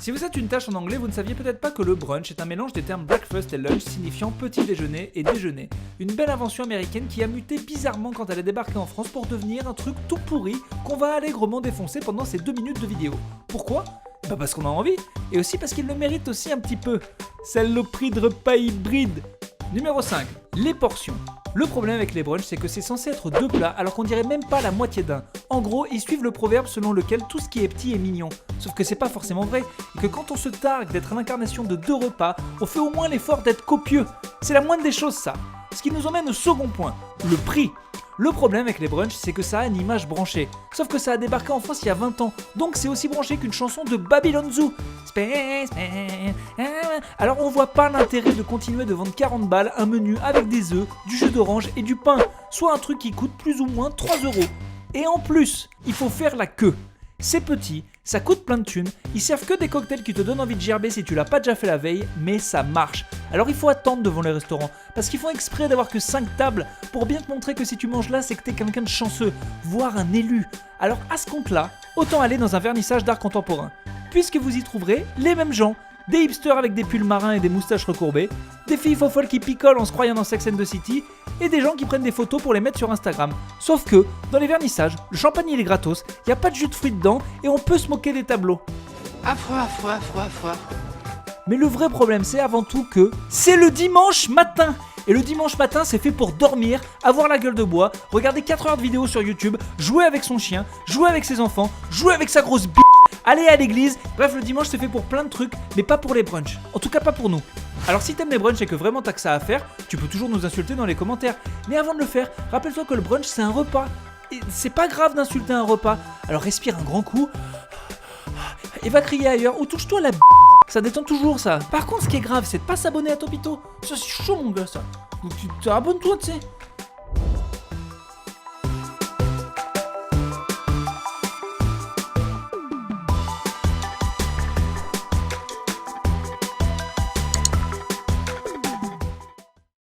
Si vous êtes une tâche en anglais, vous ne saviez peut-être pas que le brunch est un mélange des termes breakfast et lunch signifiant petit déjeuner et déjeuner. Une belle invention américaine qui a muté bizarrement quand elle est débarquée en France pour devenir un truc tout pourri qu'on va allègrement défoncer pendant ces 2 minutes de vidéo. Pourquoi ? Bah parce qu'on a envie, et aussi parce qu'il le mérite aussi un petit peu. Saloperie de repas hybride. Numéro 5. Les portions. Le problème avec les brunchs, c'est que c'est censé être 2 plats alors qu'on dirait même pas la moitié d'un. En gros, ils suivent le proverbe selon lequel tout ce qui est petit est mignon. Sauf que c'est pas forcément vrai, et que quand on se targue d'être l'incarnation de 2 repas, on fait au moins l'effort d'être copieux. C'est la moindre des choses ça. Ce qui nous emmène au second point, le prix. Le problème avec les brunchs, c'est que ça a une image branchée. Sauf que ça a débarqué en France il y a 20 ans, donc c'est aussi branché qu'une chanson de Babylon Zoo. Alors on voit pas l'intérêt de continuer de vendre 40 balles un menu avec des œufs, du jus d'orange et du pain, soit un truc qui coûte plus ou moins 3 €. Et en plus, il faut faire la queue. C'est petit, ça coûte plein de thunes, ils servent que des cocktails qui te donnent envie de gerber si tu l'as pas déjà fait la veille, mais ça marche. Alors il faut attendre devant les restaurants, parce qu'ils font exprès d'avoir que 5 tables, pour bien te montrer que si tu manges là, c'est que t'es quelqu'un de chanceux, voire un élu. Alors à ce compte-là, autant aller dans un vernissage d'art contemporain, puisque vous y trouverez les mêmes gens. Des hipsters avec des pulls marins et des moustaches recourbées, des filles folles qui picolent en se croyant dans Sex and the City, et des gens qui prennent des photos pour les mettre sur Instagram. Sauf que, dans les vernissages, le champagne il est gratos, y a pas de jus de fruits dedans, et on peut se moquer des tableaux. Affreux. Mais le vrai problème c'est avant tout que c'est le dimanche matin. Et le dimanche matin c'est fait pour dormir, avoir la gueule de bois, regarder 4 heures de vidéos sur YouTube, jouer avec son chien, jouer avec ses enfants, jouer avec sa grosse b***, aller à l'église. Bref, le dimanche c'est fait pour plein de trucs, mais pas pour les brunchs. En tout cas pas pour nous. Alors si t'aimes les brunchs et que vraiment t'as que ça à faire, tu peux toujours nous insulter dans les commentaires. Mais avant de le faire, rappelle-toi que le brunch c'est un repas. Et c'est pas grave d'insulter un repas. Alors respire un grand coup, et va crier ailleurs, ou touche-toi la b***. Ça détend toujours ça. Par contre ce qui est grave c'est de pas s'abonner à Topito. Ça c'est chaud mon gars ça. Donc tu abonnes-toi tu sais.